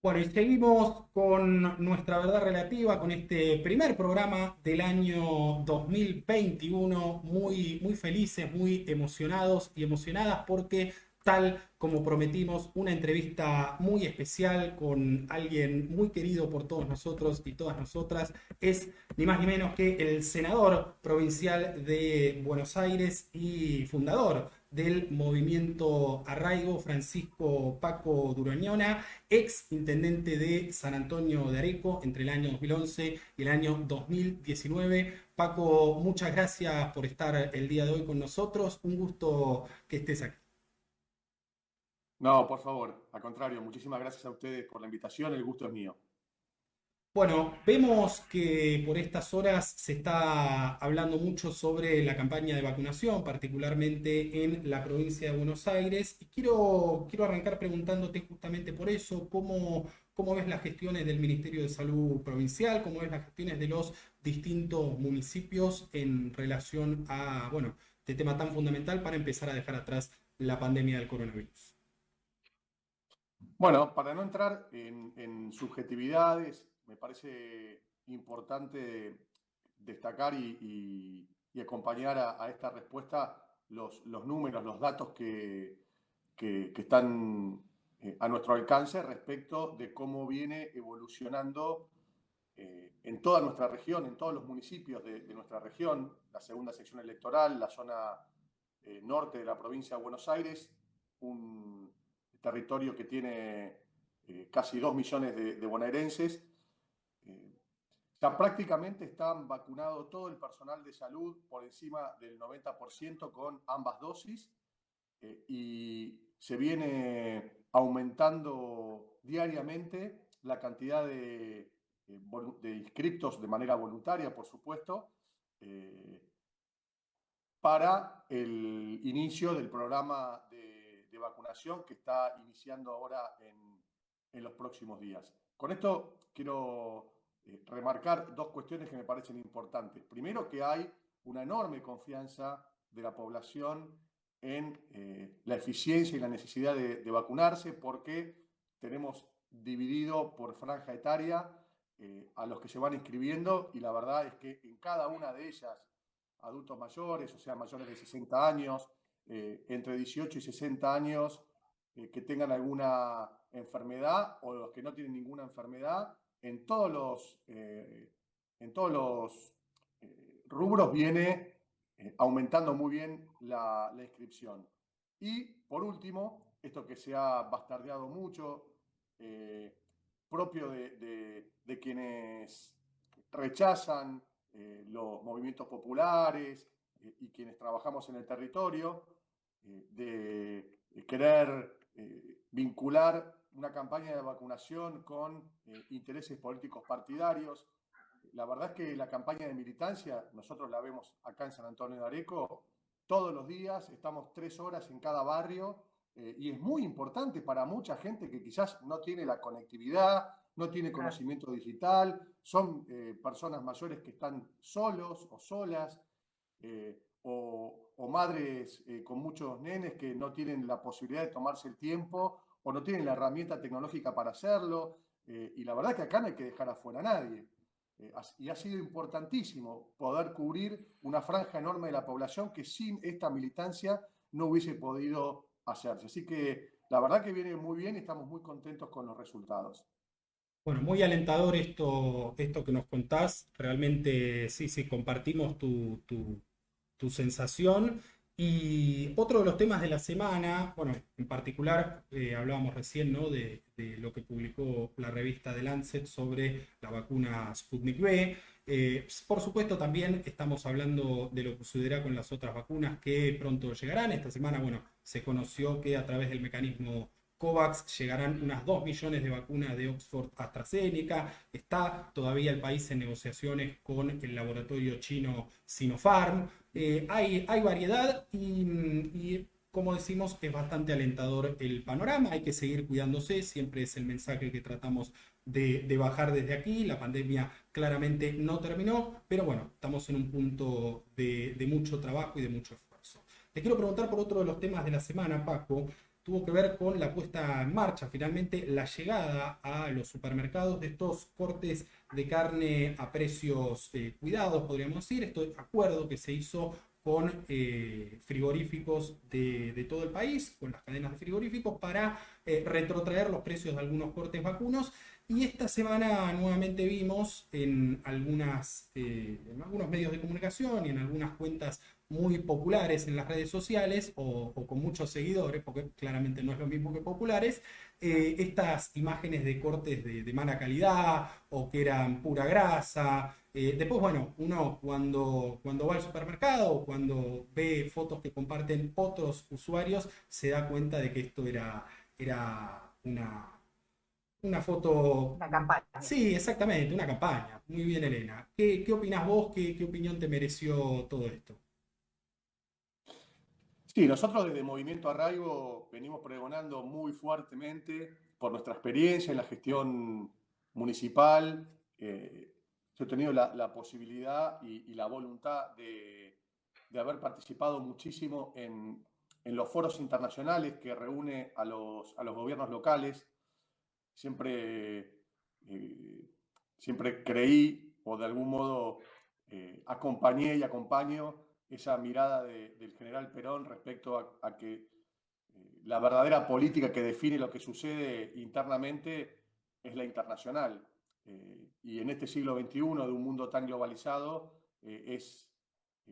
Bueno, y seguimos con nuestra verdad relativa, con este primer programa del año 2021, muy felices, muy emocionados y emocionadas porque tal como prometimos, una entrevista muy especial con alguien muy querido por todos nosotros y todas nosotras, es ni más ni menos que el senador provincial de Buenos Aires y fundador del movimiento Arraigo, Francisco Paco Duroñona, ex intendente de San Antonio de Areco entre el año 2011 y el año 2019. Paco, muchas gracias por estar el día de hoy con nosotros. Un gusto que estés aquí. No, por favor, al contrario, muchísimas gracias a ustedes por la invitación, el gusto es mío. Bueno, vemos que por estas horas se está hablando mucho sobre la campaña de vacunación, particularmente en la provincia de Buenos Aires, y quiero arrancar preguntándote justamente por eso, cómo ves las gestiones del Ministerio de Salud provincial, cómo ves las gestiones de los distintos municipios en relación a, bueno, este tema tan fundamental para empezar a dejar atrás la pandemia del coronavirus. Bueno, para no entrar en subjetividades, me parece importante destacar y acompañar a esta respuesta los números, los datos que están a nuestro alcance respecto de cómo viene evolucionando en toda nuestra región, en todos los municipios de nuestra región, la segunda sección electoral, la zona norte de la provincia de Buenos Aires, un territorio que tiene casi 2 millones de bonaerenses. Eh, ya prácticamente están vacunados todo el personal de salud por encima del 90% con ambas dosis y se viene aumentando diariamente la cantidad de inscriptos de manera voluntaria, por supuesto, eh, para el inicio del programa de vacunación que está iniciando ahora en los próximos días. Con esto quiero remarcar dos cuestiones que me parecen importantes. Primero, que hay una enorme confianza de la población en la eficiencia y la necesidad de vacunarse porque tenemos dividido por franja etaria a los que se van inscribiendo y la verdad es que en cada una de ellas adultos mayores, o sea, mayores de 60 años, entre 18 y 60 años, que tengan alguna enfermedad o los que no tienen ninguna enfermedad, en todos los rubros viene aumentando muy bien la inscripción. Y por último, esto que se ha bastardeado mucho, eh, propio de quienes rechazan los movimientos populares y quienes trabajamos en el territorio, de querer vincular una campaña de vacunación con intereses políticos partidarios. La verdad es que la campaña de militancia, nosotros la vemos acá en San Antonio de Areco, todos los días, estamos 3 horas en cada barrio y es muy importante para mucha gente que quizás no tiene la conectividad, no tiene conocimiento digital, son personas mayores que están solos o solas, o madres con muchos nenes que no tienen la posibilidad de tomarse el tiempo o no tienen la herramienta tecnológica para hacerlo. Y la verdad que acá no hay que dejar afuera a nadie. Y ha sido importantísimo poder cubrir una franja enorme de la población que sin esta militancia no hubiese podido hacerse. Así que la verdad que viene muy bien y estamos muy contentos con los resultados. Bueno, muy alentador esto que nos contás. Realmente sí, sí, compartimos tu sensación. Y otro de los temas de la semana, bueno, en particular hablábamos recién, ¿no? de lo que publicó la revista The Lancet sobre la vacuna Sputnik V. Por supuesto, también estamos hablando de lo que sucederá con las otras vacunas que pronto llegarán. Esta semana, bueno, se conoció que a través del mecanismo COVAX llegarán unas 2 millones de vacunas de Oxford AstraZeneca. Está todavía el país en negociaciones con el laboratorio chino Sinopharm. Hay variedad y, como decimos, es bastante alentador el panorama. Hay que seguir cuidándose, siempre es el mensaje que tratamos de bajar desde aquí. La pandemia claramente no terminó, pero bueno, estamos en un punto de mucho trabajo y de mucho esfuerzo. Te quiero preguntar por otro de los temas de la semana, Paco. tuvo que ver con la puesta en marcha, finalmente la llegada a los supermercados de estos cortes de carne a precios cuidados, podríamos decir, este acuerdo que se hizo con frigoríficos de todo el país, con las cadenas de frigoríficos, para retrotraer los precios de algunos cortes vacunos. Y esta semana nuevamente vimos en algunos medios de comunicación y en algunas cuentas muy populares en las redes sociales o con muchos seguidores, porque claramente no es lo mismo que populares, estas imágenes de cortes de mala calidad o que eran pura grasa. Después, bueno, uno cuando va al supermercado o cuando ve fotos que comparten otros usuarios, se da cuenta de que esto era una foto. Una campaña. Sí, exactamente, una campaña. Muy bien, Elena. ¿Qué opinás vos? ¿Qué opinión te mereció todo esto? Sí, nosotros desde Movimiento Arraigo venimos pregonando muy fuertemente por nuestra experiencia en la gestión municipal. Yo he tenido la posibilidad y la voluntad de haber participado muchísimo en los foros internacionales que reúne a los gobiernos locales. Siempre, siempre creí o de algún modo acompañé y acompaño esa mirada del general Perón respecto a que la verdadera política que define lo que sucede internamente es la internacional. Y en este siglo XXI, de un mundo tan globalizado, es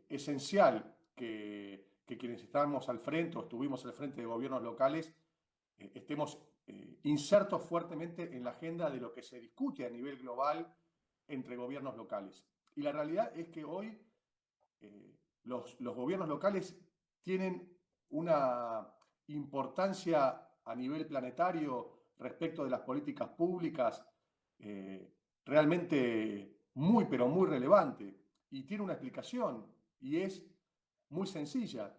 esencial que quienes estamos al frente o estuvimos al frente de gobiernos locales estemos insertos fuertemente en la agenda de lo que se discute a nivel global entre gobiernos locales. Y la realidad es que hoy los gobiernos locales tienen una importancia a nivel planetario respecto de las políticas públicas eh, realmente muy, pero muy relevante. Y tiene una explicación, y es muy sencilla.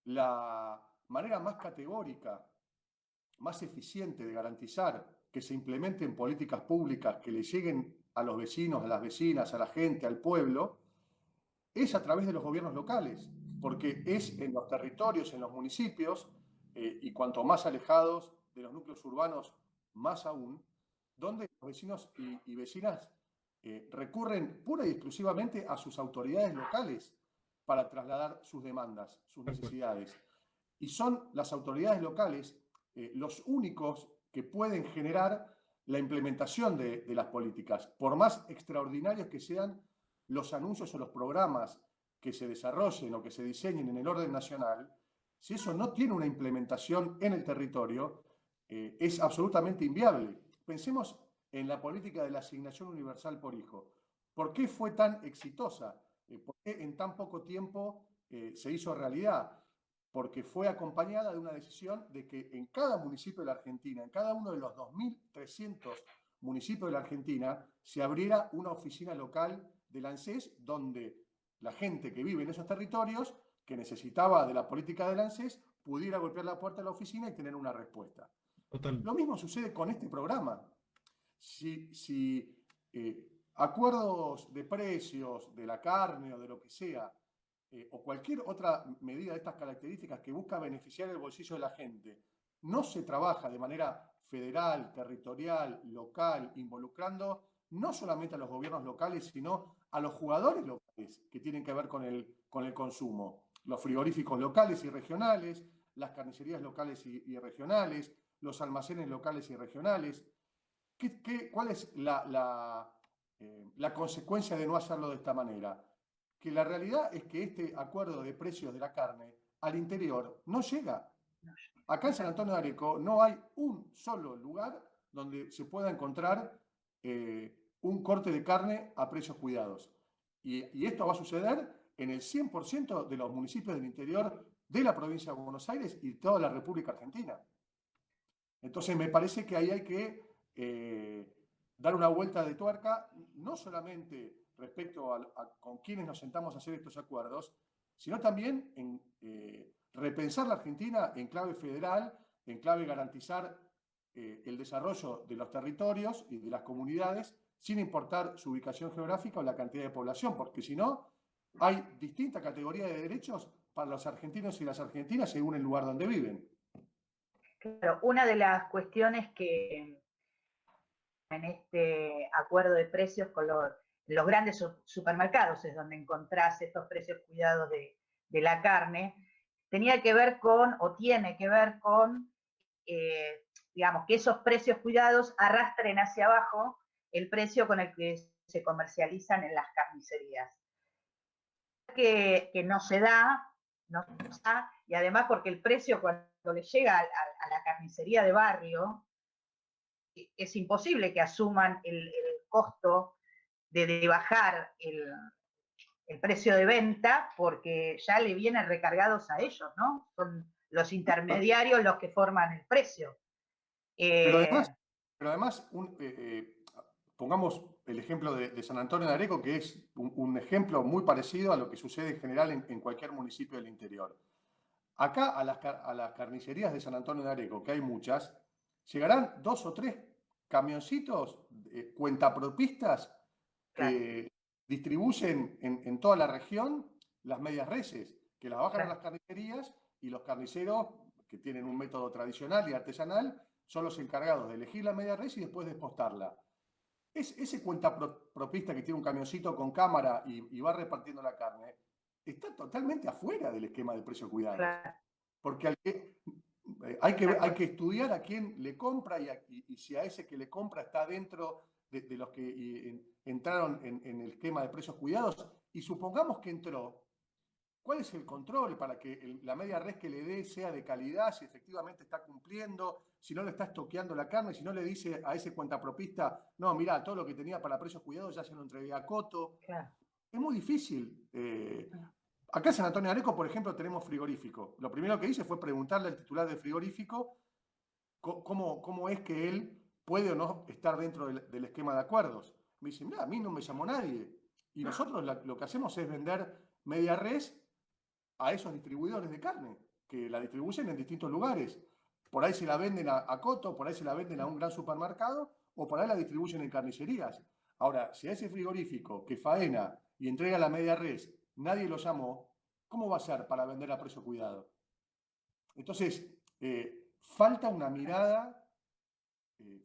La manera más categórica, más eficiente de garantizar que se implementen políticas públicas que le lleguen a los vecinos, a las vecinas, a la gente, al pueblo, es a través de los gobiernos locales, porque es en los territorios, en los municipios, y cuanto más alejados de los núcleos urbanos, más aún, donde los vecinos y vecinas recurren pura y exclusivamente a sus autoridades locales para trasladar sus demandas, sus necesidades. Y son las autoridades locales los únicos que pueden generar la implementación de las políticas, por más extraordinarios que sean los anuncios o los programas que se desarrollen o que se diseñen en el orden nacional. Si eso no tiene una implementación en el territorio, es absolutamente inviable. Pensemos en la política de la asignación universal por hijo. ¿Por qué fue tan exitosa? ¿Por qué en tan poco tiempo se hizo realidad? Porque fue acompañada de una decisión de que en cada municipio de la Argentina, en cada uno de los 2.300 municipios de la Argentina, se abriera una oficina local del ANSES donde la gente que vive en esos territorios, que necesitaba de la política del ANSES, pudiera golpear la puerta de la oficina y tener una respuesta. Totalmente. Lo mismo sucede con este programa. Si acuerdos de precios de la carne o de lo que sea, o cualquier otra medida de estas características que busca beneficiar el bolsillo de la gente, no se trabaja de manera federal, territorial, local, involucrando no solamente a los gobiernos locales, sino a los jugadores locales que tienen que ver con el consumo. Los frigoríficos locales y regionales, las carnicerías locales y regionales, los almacenes locales y regionales. ¿Cuál es la consecuencia de no hacerlo de esta manera? Que la realidad es que este acuerdo de precios de la carne al interior no llega. Acá en San Antonio de Areco no hay un solo lugar donde se pueda encontrar un corte de carne a precios cuidados. Y esto va a suceder en el 100% de los municipios del interior de la provincia de Buenos Aires y toda la República Argentina. Entonces me parece que ahí hay que dar una vuelta de tuerca, no solamente respecto a con quienes nos sentamos a hacer estos acuerdos, sino también en repensar la Argentina en clave federal, en clave garantizar el desarrollo de los territorios y de las comunidades, sin importar su ubicación geográfica o la cantidad de población, porque si no, hay distintas categorías de derechos para los argentinos y las argentinas según el lugar donde viven. Claro, una de las cuestiones que en este acuerdo de precios con los grandes supermercados es donde encontrás estos precios cuidados de la carne, tenía que ver con, o tiene que ver con, digamos, que esos precios cuidados arrastren hacia abajo el precio con el que se comercializan en las carnicerías. Que no se da, no se da, y además porque el precio cuando le llega a la carnicería de barrio, es imposible que asuman el costo de bajar el precio de venta porque ya le vienen recargados a ellos, ¿no? Son los intermediarios los que forman el precio. Pero Eh, además, pero además pongamos el ejemplo de San Antonio de Areco, que es un ejemplo muy parecido a lo que sucede en general en cualquier municipio del interior. Acá a las carnicerías de San Antonio de Areco, que hay muchas, llegarán 2 o 3 camioncitos cuentapropistas claro, que distribuyen en toda la región las medias reses, que las bajan a claro, las carnicerías y los carniceros, que tienen un método tradicional y artesanal, son los encargados de elegir la media res y después de expostarla. Ese cuentapropista que tiene un camioncito con cámara y va repartiendo la carne, está totalmente afuera del esquema de precios cuidados. claro, Porque hay que estudiar a quién le compra y si a ese que le compra está dentro de los que entraron en el esquema de precios cuidados. Y supongamos que entró, ¿cuál es el control para que la media res que le dé sea de calidad, si efectivamente está cumpliendo, si no le está estoqueando la carne, si no le dice a ese cuentapropista, no, mira, todo lo que tenía para precios cuidados ya se lo entregué a Coto? claro. Es muy difícil. Acá en San Antonio de Areco, por ejemplo, tenemos frigorífico. Lo primero que hice fue preguntarle al titular del frigorífico cómo es que él puede o no estar dentro del esquema de acuerdos. Me dice, mira, a mí no me llamó nadie. Y nosotros lo que hacemos es vender media res a esos distribuidores de carne, que la distribuyen en distintos lugares. Por ahí se la venden a Coto, por ahí se la venden a un gran supermercado, o por ahí la distribuyen en carnicerías. Ahora, si a ese frigorífico que faena y entrega la media res, nadie lo llamó, ¿cómo va a ser para vender a precio cuidado? Entonces, falta una mirada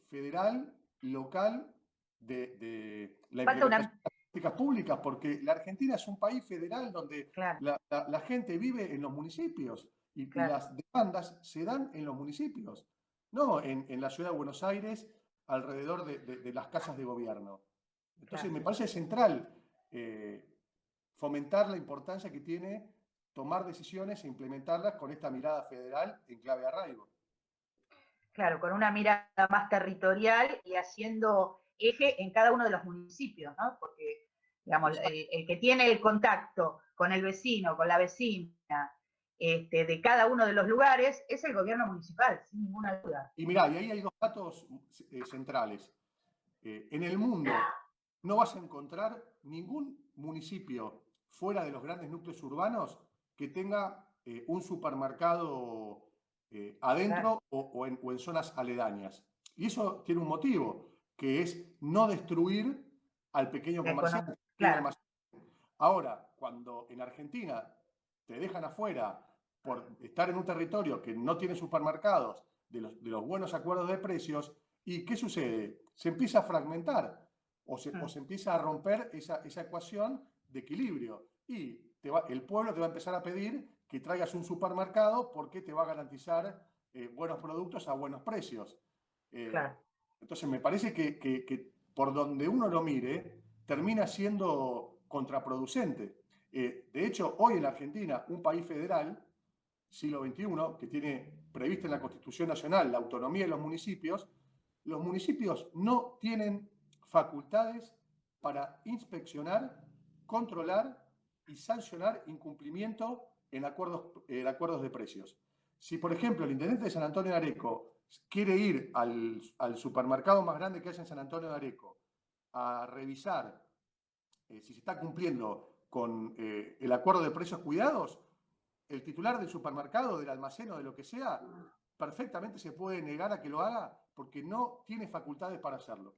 federal, local, de la Falta implementación una, de las políticas públicas, porque la Argentina es un país federal donde claro, la gente vive en los municipios y claro, las demandas se dan en los municipios, no en la ciudad de Buenos Aires, alrededor de las casas de gobierno. Entonces, claro. me parece central fomentar la importancia que tiene tomar decisiones e implementarlas con esta mirada federal en clave de arraigo. Claro, con una mirada más territorial y haciendo eje en cada uno de los municipios, ¿no? Porque, digamos, Exacto. el que tiene el contacto con el vecino, con la vecina, de cada uno de los lugares, es el gobierno municipal, sin ninguna duda. Y mirá, y ahí hay dos datos centrales. En el mundo no vas a encontrar ningún municipio fuera de los grandes núcleos urbanos que tenga un supermercado Claro, adentro o en zonas aledañas. Y eso tiene un motivo, que es no destruir al pequeño la comerciante, economía, al pequeño claro, almacén. Ahora, cuando en Argentina te dejan afuera por estar en un territorio que no tiene supermercados de los buenos acuerdos de precios, ¿y qué sucede? Se empieza a fragmentar o se empieza a romper esa ecuación de equilibrio. Y el pueblo te va a empezar a pedir que traigas un supermercado porque te va a garantizar buenos productos a buenos precios. Eh, claro. entonces, me parece que por donde uno lo mire, termina siendo contraproducente. De hecho, hoy en la Argentina, un país federal, siglo XXI, que tiene prevista en la Constitución Nacional la autonomía de los municipios no tienen facultades para inspeccionar, controlar y sancionar incumplimiento en acuerdos de precios. Si, por ejemplo, el intendente de San Antonio de Areco quiere ir al supermercado más grande que hay en San Antonio de Areco a revisar si se está cumpliendo con el acuerdo de precios cuidados, el titular del supermercado, del almacén o de lo que sea, perfectamente se puede negar a que lo haga porque no tiene facultades para hacerlo.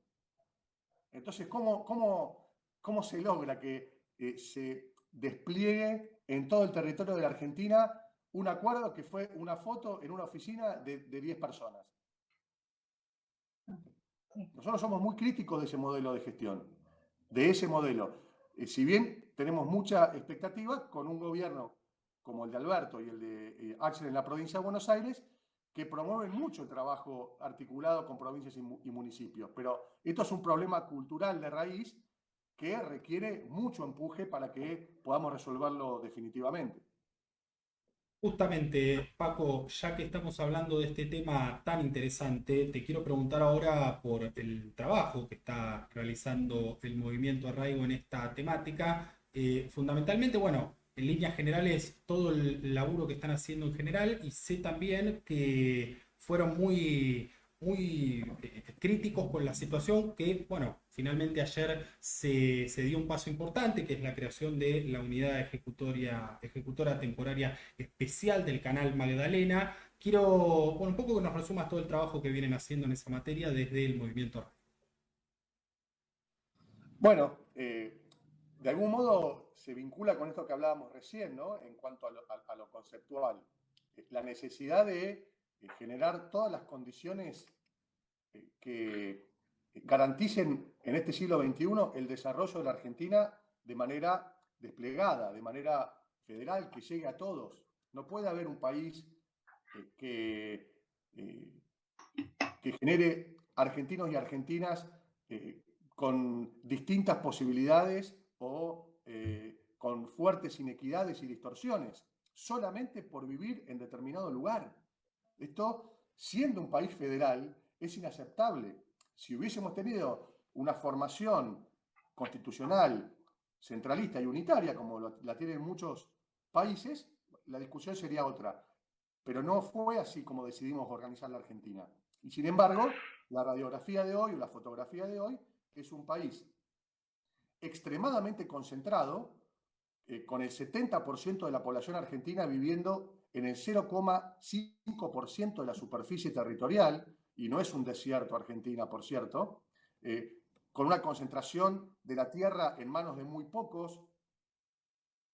Entonces, ¿cómo se logra que se despliegue en todo el territorio de la Argentina un acuerdo que fue una foto en una oficina de 10 personas. Nosotros somos muy críticos de ese modelo de gestión, de ese modelo. Si bien tenemos mucha expectativa con un gobierno como el de Alberto y el de Axel en la provincia de Buenos Aires, que promueven mucho el trabajo articulado con provincias y municipios. Pero esto es un problema cultural de raíz que requiere mucho empuje para que podamos resolverlo definitivamente. Justamente, Paco, ya que estamos hablando de este tema tan interesante, te quiero preguntar ahora por el trabajo que está realizando el Movimiento Arraigo en esta temática. Fundamentalmente, bueno, en líneas generales, todo el laburo que están haciendo en general, y sé también que fueron muy críticos con la situación que, bueno, finalmente ayer se dio un paso importante, que es la creación de la unidad ejecutora temporaria especial del Canal Magdalena. Quiero, bueno, un poco que nos resumas todo el trabajo que vienen haciendo en esa materia desde el movimiento. Bueno, de algún modo se vincula con esto que hablábamos recién, ¿no? En cuanto a lo conceptual. La necesidad de generar todas las condiciones que garanticen en este siglo XXI el desarrollo de la Argentina de manera desplegada, de manera federal, que llegue a todos. No puede haber un país eh, que genere argentinos y argentinas con distintas posibilidades o con fuertes inequidades y distorsiones, solamente por vivir en determinado lugar. Esto, siendo un país federal, es inaceptable. Si hubiésemos tenido una formación constitucional, centralista y unitaria, como la tienen muchos países, la discusión sería otra. Pero no fue así como decidimos organizar la Argentina. Y sin embargo, la radiografía de hoy o la fotografía de hoy es un país extremadamente concentrado, con el 70% de la población argentina viviendo en el 0,5% de la superficie territorial, y no es un desierto Argentina, por cierto, con una concentración de la tierra en manos de muy pocos,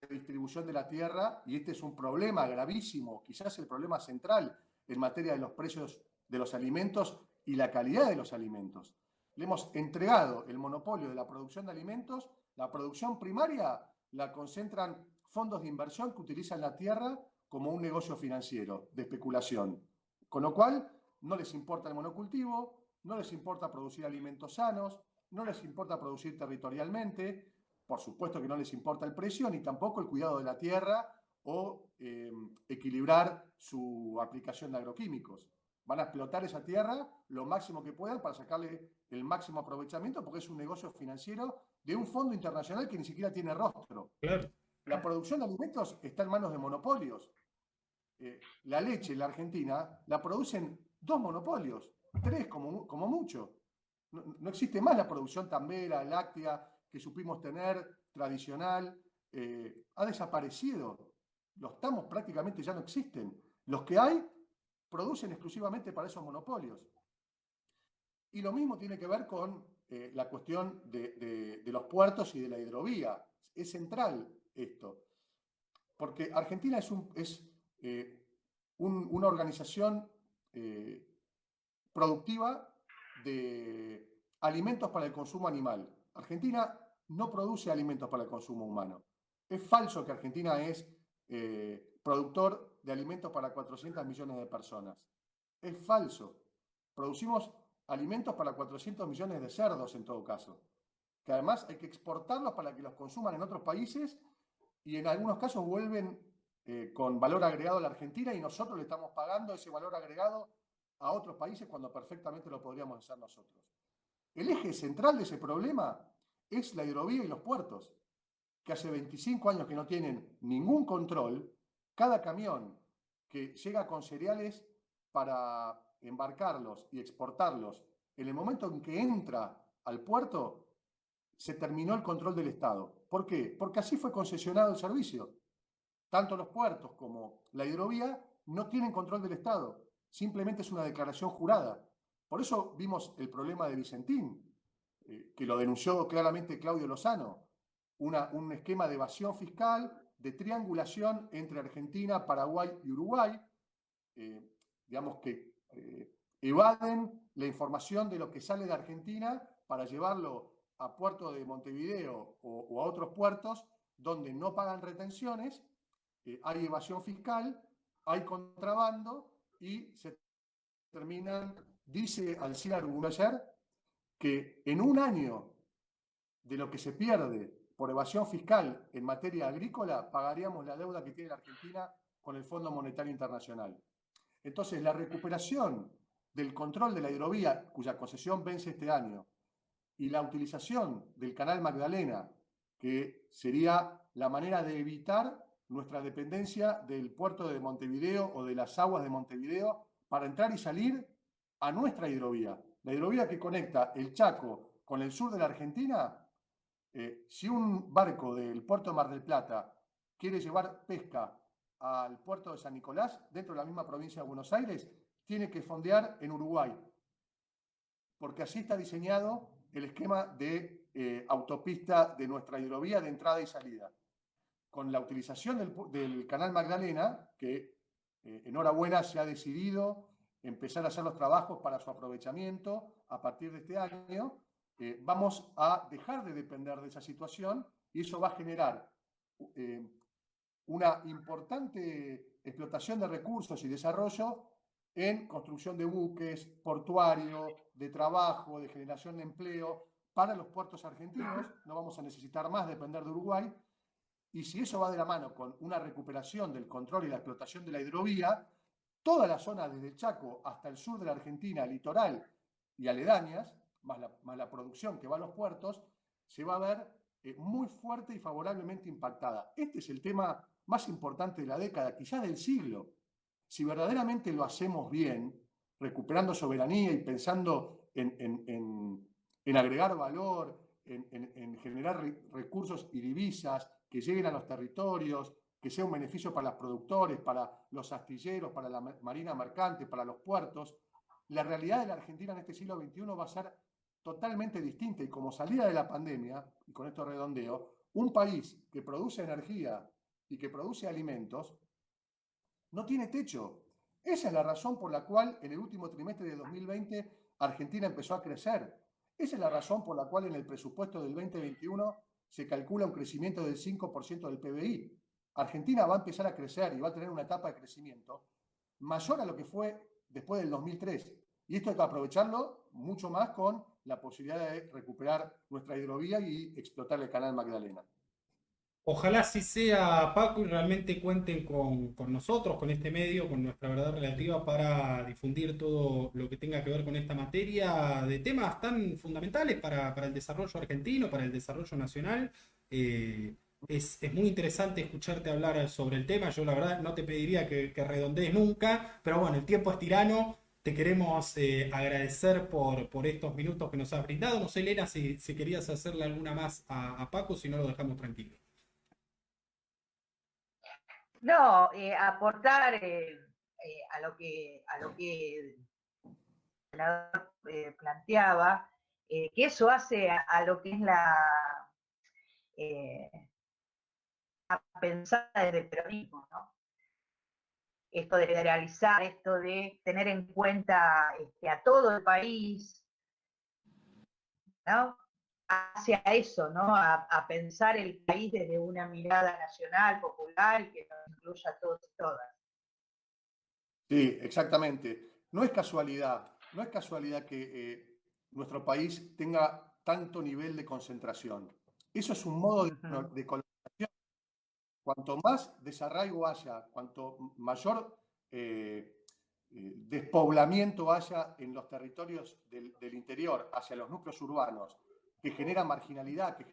distribución de la tierra, y este es un problema gravísimo, quizás el problema central en materia de los precios de los alimentos y la calidad de los alimentos. Le hemos entregado el monopolio de la producción de alimentos, la producción primaria la concentran fondos de inversión que utilizan la tierra como un negocio financiero de especulación. Con lo cual, no les importa el monocultivo, no les importa producir alimentos sanos, no les importa producir territorialmente, por supuesto que no les importa el precio, ni tampoco el cuidado de la tierra o equilibrar su aplicación de agroquímicos. Van a explotar esa tierra lo máximo que puedan para sacarle el máximo aprovechamiento, porque es un negocio financiero de un fondo internacional que ni siquiera tiene rostro. Claro. La producción de alimentos está en manos de monopolios. La leche en la Argentina la producen 2 monopolios, 3 como mucho. No existe más la producción tambera, láctea, que supimos tener, tradicional. Ha desaparecido. Los tamos prácticamente ya no existen. Los que hay producen exclusivamente para esos monopolios. Y lo mismo tiene que ver con la cuestión de los puertos y de la hidrovía. Es central esto. Porque Argentina es una organización productiva de alimentos para el consumo animal. Argentina no produce alimentos para el consumo humano. Es falso que Argentina es productor de alimentos para 400 millones de personas. Es falso. Producimos alimentos para 400 millones de cerdos en todo caso, que además hay que exportarlos para que los consuman en otros países y en algunos casos vuelven con valor agregado a la Argentina y nosotros le estamos pagando ese valor agregado a otros países cuando perfectamente lo podríamos hacer nosotros. El eje central de ese problema es la hidrovía y los puertos, que hace 25 años que no tienen ningún control. Cada camión que llega con cereales para embarcarlos y exportarlos, en el momento en que entra al puerto, se terminó el control del Estado. ¿Por qué? Porque así fue concesionado el servicio. Tanto los puertos como la hidrovía no tienen control del Estado, simplemente es una declaración jurada. Por eso vimos el problema de Vicentín, que lo denunció claramente Claudio Lozano, un esquema de evasión fiscal, de triangulación entre Argentina, Paraguay y Uruguay, digamos que evaden la información de lo que sale de Argentina para llevarlo a puerto de Montevideo o a otros puertos donde no pagan retenciones, hay evasión fiscal, hay contrabando y se terminan, dice Alcira Argumeller, que en un año de lo que se pierde por evasión fiscal en materia agrícola, pagaríamos la deuda que tiene la Argentina con el Fondo Monetario Internacional. Entonces, la recuperación del control de la hidrovía, cuya concesión vence este año, y la utilización del canal Magdalena, que sería la manera de evitar nuestra dependencia del puerto de Montevideo o de las aguas de Montevideo para entrar y salir a nuestra hidrovía. La hidrovía que conecta el Chaco con el sur de la Argentina. Si un barco del puerto de Mar del Plata quiere llevar pesca al puerto de San Nicolás, dentro de la misma provincia de Buenos Aires, tiene que fondear en Uruguay, porque así está diseñado el esquema de autopista de nuestra hidrovía de entrada y salida. Con la utilización del canal Magdalena, que enhorabuena se ha decidido empezar a hacer los trabajos para su aprovechamiento a partir de este año, vamos a dejar de depender de esa situación y eso va a generar una importante explotación de recursos y desarrollo en construcción de buques, portuario, de trabajo, de generación de empleo para los puertos argentinos. No vamos a necesitar más depender de Uruguay. Y si eso va de la mano con una recuperación del control y la explotación de la hidrovía, toda la zona desde el Chaco hasta el sur de la Argentina, litoral y aledañas, más la producción que va a los puertos, se va a ver muy fuerte y favorablemente impactada. Este es el tema más importante de la década, quizás del siglo. Si verdaderamente lo hacemos bien, recuperando soberanía y pensando en agregar valor, en generar recursos y divisas que lleguen a los territorios, que sea un beneficio para los productores, para los astilleros, para la marina mercante, para los puertos, la realidad de la Argentina en este siglo XXI va a ser totalmente distinta. Y como salida de la pandemia, y con esto redondeo, un país que produce energía y que produce alimentos no tiene techo. Esa es la razón por la cual en el último trimestre de 2020 Argentina empezó a crecer. Esa es la razón por la cual en el presupuesto del 2021 se calcula un crecimiento del 5% del PBI. Argentina va a empezar a crecer y va a tener una etapa de crecimiento mayor a lo que fue después del 2003. Y esto hay que aprovecharlo mucho más con la posibilidad de recuperar nuestra hidrovía y explotar el canal Magdalena. Ojalá así sea, Paco, y realmente cuenten con nosotros, con este medio, con nuestra verdad relativa para difundir todo lo que tenga que ver con esta materia de temas tan fundamentales para el desarrollo argentino, para el desarrollo nacional. Es muy interesante escucharte hablar sobre el tema. Yo la verdad no te pediría que redondees nunca, pero bueno, el tiempo es tirano. Te queremos agradecer por estos minutos que nos has brindado. No sé, Elena, si querías hacerle alguna más a Paco, si no lo dejamos tranquilo. No, aportar a lo que el senador planteaba, que eso hace a lo que es eh, la pensada desde el peronismo, ¿no? Esto de federalizar, esto de tener en cuenta a todo el país, ¿no? Hacia eso, ¿no? A pensar el país desde una mirada nacional, popular, que nos incluya a todos y todas. Sí, exactamente. No es casualidad que nuestro país tenga tanto nivel de concentración. Eso es un modo de colonización. Cuanto más desarraigo haya, cuanto mayor despoblamiento haya en los territorios del interior hacia los núcleos urbanos, que genera marginalidad, que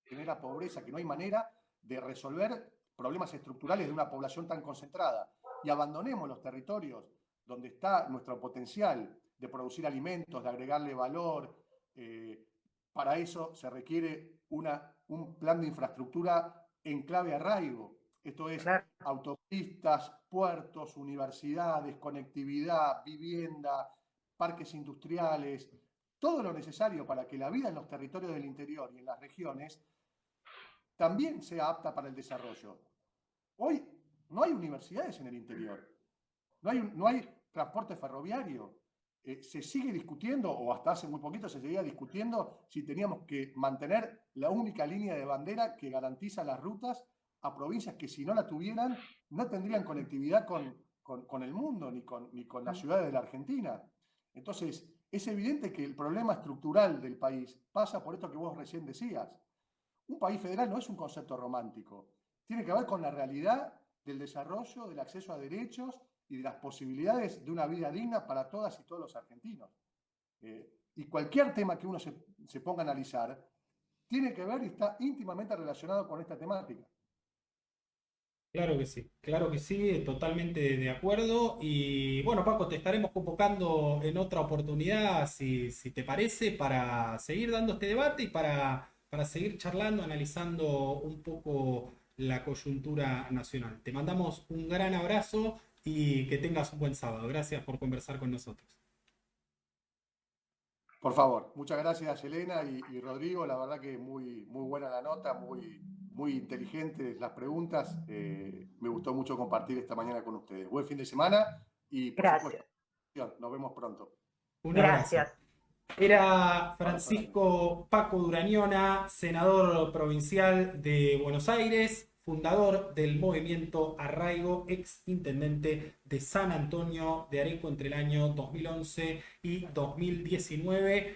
genera pobreza, que no hay manera de resolver problemas estructurales de una población tan concentrada. Y abandonemos los territorios donde está nuestro potencial de producir alimentos, de agregarle valor. Para eso se requiere un plan de infraestructura en clave arraigo. Esto es Claro. autopistas, puertos, universidades, conectividad, vivienda, parques industriales, todo lo necesario para que la vida en los territorios del interior y en las regiones también sea apta para el desarrollo. Hoy no hay universidades en el interior, no hay transporte ferroviario. Se sigue discutiendo, o hasta hace muy poquito se seguía discutiendo, si teníamos que mantener la única línea de bandera que garantiza las rutas a provincias que, si no la tuvieran, no tendrían conectividad con el mundo ni con las ciudades de la Argentina. Entonces, es evidente que el problema estructural del país pasa por esto que vos recién decías. Un país federal no es un concepto romántico, tiene que ver con la realidad del desarrollo, del acceso a derechos y de las posibilidades de una vida digna para todas y todos los argentinos. Y cualquier tema que uno se ponga a analizar tiene que ver y está íntimamente relacionado con esta temática. Claro que sí, totalmente de acuerdo. Y bueno, Paco, te estaremos convocando en otra oportunidad, si te parece, para seguir dando este debate y para seguir charlando, analizando un poco la coyuntura nacional. Te mandamos un gran abrazo y que tengas un buen sábado. Gracias por conversar con nosotros. Por favor, muchas gracias Elena y Rodrigo, la verdad que muy buena la nota, muy inteligentes las preguntas. Me gustó mucho compartir esta mañana con ustedes. Buen fin de semana y por Gracias. supuesto, nos vemos pronto. Un abrazo. Gracias. Era Abrazo grande. Francisco Paco Durañona, senador provincial de Buenos Aires, fundador del movimiento Arraigo, ex intendente de San Antonio de Areco entre el año 2011 y 2019.